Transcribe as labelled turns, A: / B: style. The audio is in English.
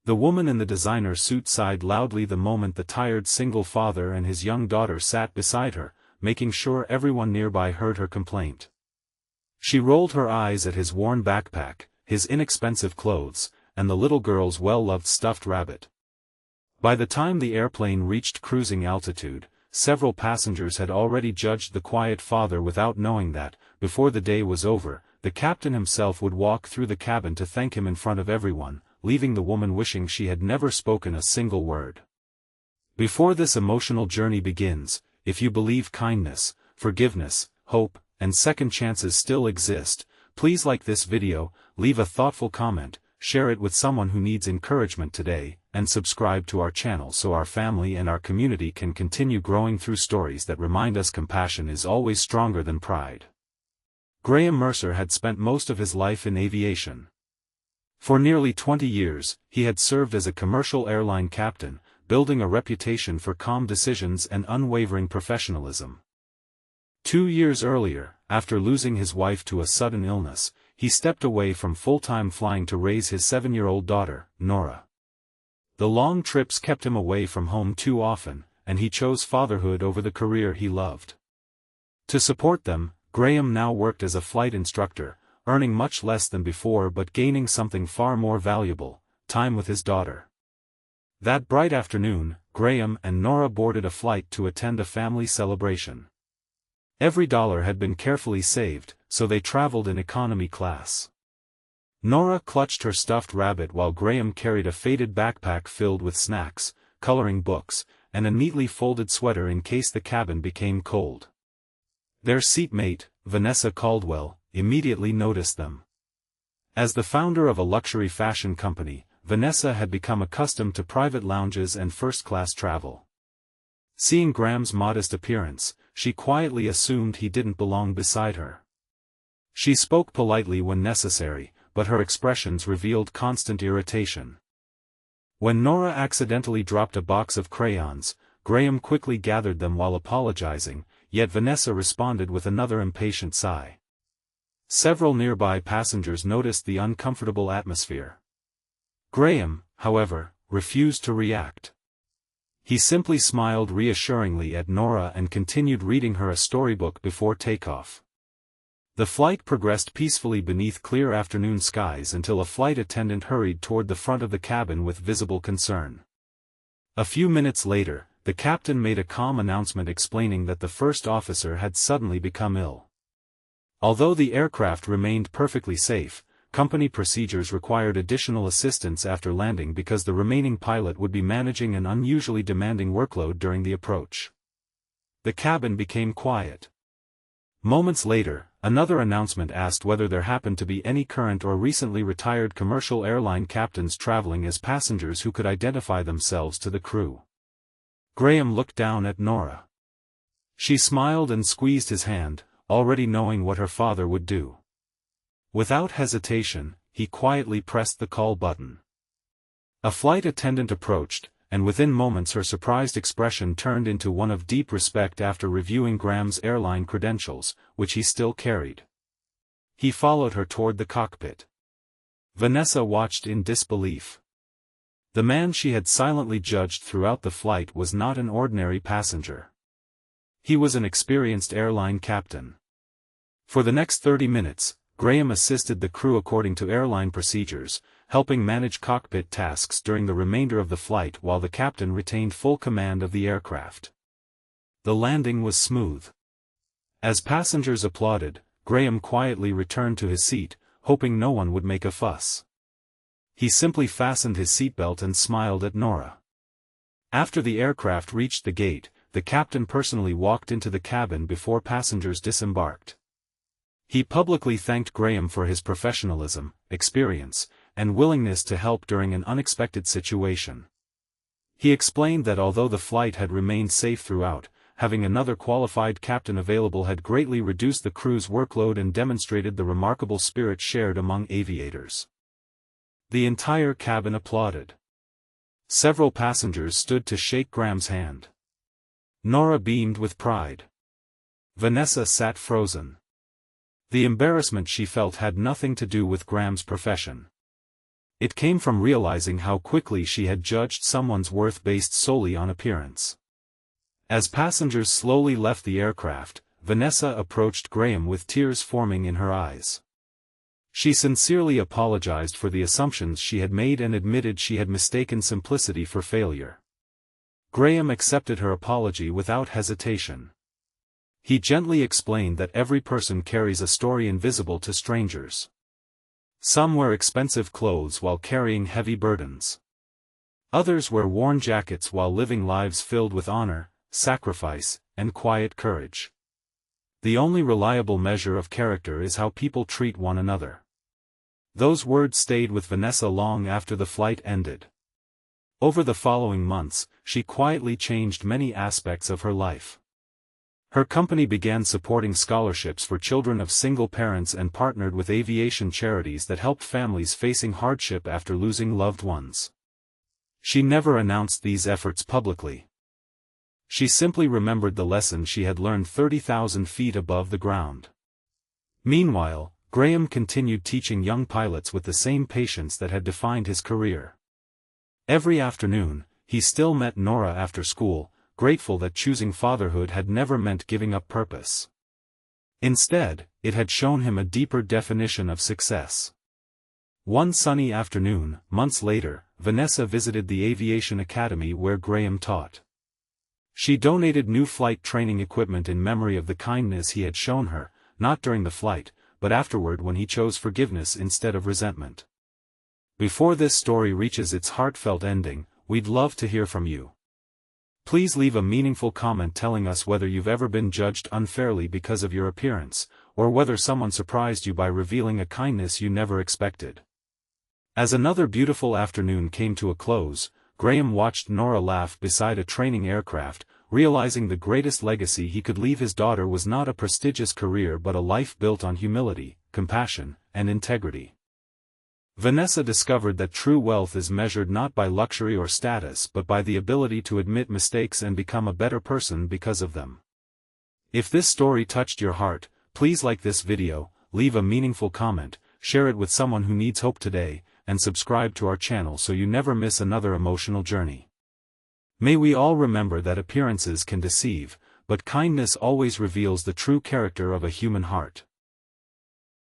A: The woman in the designer suit sighed loudly the moment the tired single father and his young daughter sat beside her, making sure everyone nearby heard her complaint. She rolled her eyes at his worn backpack, his inexpensive clothes, and the little girl's well-loved stuffed rabbit. By the time the airplane reached cruising altitude, several passengers had already judged the quiet father without knowing that, before the day was over, the captain himself would walk through the cabin to thank him in front of everyone, leaving the woman wishing she had never spoken a single word. Before this emotional journey begins, if you believe kindness, forgiveness, hope, and second chances still exist, please like this video, leave a thoughtful comment, share it with someone who needs encouragement today, and subscribe to our channel so our family and our community can continue growing through stories that remind us compassion is always stronger than pride. Graham Mercer had spent most of his life in aviation. For nearly 20 years, he had served as a commercial airline captain, building a reputation for calm decisions and unwavering professionalism. 2 years earlier, after losing his wife to a sudden illness, he stepped away from full-time flying to raise his 7-year-old daughter, Nora. The long trips kept him away from home too often, and he chose fatherhood over the career he loved. To support them, Graham now worked as a flight instructor, earning much less than before but gaining something far more valuable, time with his daughter. That bright afternoon, Graham and Nora boarded a flight to attend a family celebration. Every dollar had been carefully saved, so they traveled in economy class. Nora clutched her stuffed rabbit while Graham carried a faded backpack filled with snacks, coloring books, and a neatly folded sweater in case the cabin became cold. Their seatmate, Vanessa Caldwell, immediately noticed them. As the founder of a luxury fashion company, Vanessa had become accustomed to private lounges and first-class travel. Seeing Graham's modest appearance, she quietly assumed he didn't belong beside her. She spoke politely when necessary, but her expressions revealed constant irritation. When Nora accidentally dropped a box of crayons, Graham quickly gathered them while apologizing, yet Vanessa responded with another impatient sigh. Several nearby passengers noticed the uncomfortable atmosphere. Graham, however, refused to react. He simply smiled reassuringly at Nora and continued reading her a storybook before takeoff. The flight progressed peacefully beneath clear afternoon skies until a flight attendant hurried toward the front of the cabin with visible concern. A few minutes later, the captain made a calm announcement explaining that the first officer had suddenly become ill. Although the aircraft remained perfectly safe, company procedures required additional assistance after landing because the remaining pilot would be managing an unusually demanding workload during the approach. The cabin became quiet. Moments later, another announcement asked whether there happened to be any current or recently retired commercial airline captains traveling as passengers who could identify themselves to the crew. Graham looked down at Nora. She smiled and squeezed his hand, already knowing what her father would do. Without hesitation, he quietly pressed the call button. A flight attendant approached, and within moments her surprised expression turned into one of deep respect after reviewing Graham's airline credentials, which he still carried. He followed her toward the cockpit. Vanessa watched in disbelief. The man she had silently judged throughout the flight was not an ordinary passenger. He was an experienced airline captain. For the next 30 minutes, Graham assisted the crew according to airline procedures, helping manage cockpit tasks during the remainder of the flight while the captain retained full command of the aircraft. The landing was smooth. As passengers applauded, Graham quietly returned to his seat, hoping no one would make a fuss. He simply fastened his seatbelt and smiled at Nora. After the aircraft reached the gate, the captain personally walked into the cabin before passengers disembarked. He publicly thanked Graham for his professionalism, experience, and willingness to help during an unexpected situation. He explained that although the flight had remained safe throughout, having another qualified captain available had greatly reduced the crew's workload and demonstrated the remarkable spirit shared among aviators. The entire cabin applauded. Several passengers stood to shake Graham's hand. Nora beamed with pride. Vanessa sat frozen. The embarrassment she felt had nothing to do with Graham's profession. It came from realizing how quickly she had judged someone's worth based solely on appearance. As passengers slowly left the aircraft, Vanessa approached Graham with tears forming in her eyes. She sincerely apologized for the assumptions she had made and admitted she had mistaken simplicity for failure. Graham accepted her apology without hesitation. He gently explained that every person carries a story invisible to strangers. Some wear expensive clothes while carrying heavy burdens. Others wear worn jackets while living lives filled with honor, sacrifice, and quiet courage. The only reliable measure of character is how people treat one another. Those words stayed with Vanessa long after the flight ended. Over the following months, she quietly changed many aspects of her life. Her company began supporting scholarships for children of single parents and partnered with aviation charities that helped families facing hardship after losing loved ones. She never announced these efforts publicly. She simply remembered the lesson she had learned 30,000 feet above the ground. Meanwhile, Graham continued teaching young pilots with the same patience that had defined his career. Every afternoon, he still met Nora after school, grateful that choosing fatherhood had never meant giving up purpose. Instead, it had shown him a deeper definition of success. One sunny afternoon, months later, Vanessa visited the aviation academy where Graham taught. She donated new flight training equipment in memory of the kindness he had shown her, not during the flight, but afterward when he chose forgiveness instead of resentment. Before this story reaches its heartfelt ending, we'd love to hear from you. Please leave a meaningful comment telling us whether you've ever been judged unfairly because of your appearance, or whether someone surprised you by revealing a kindness you never expected. As another beautiful afternoon came to a close, Graham watched Nora laugh beside a training aircraft, realizing the greatest legacy he could leave his daughter was not a prestigious career but a life built on humility, compassion, and integrity. Vanessa discovered that true wealth is measured not by luxury or status but by the ability to admit mistakes and become a better person because of them. If this story touched your heart, please like this video, leave a meaningful comment, share it with someone who needs hope today, and subscribe to our channel so you never miss another emotional journey. May we all remember that appearances can deceive, but kindness always reveals the true character of a human heart.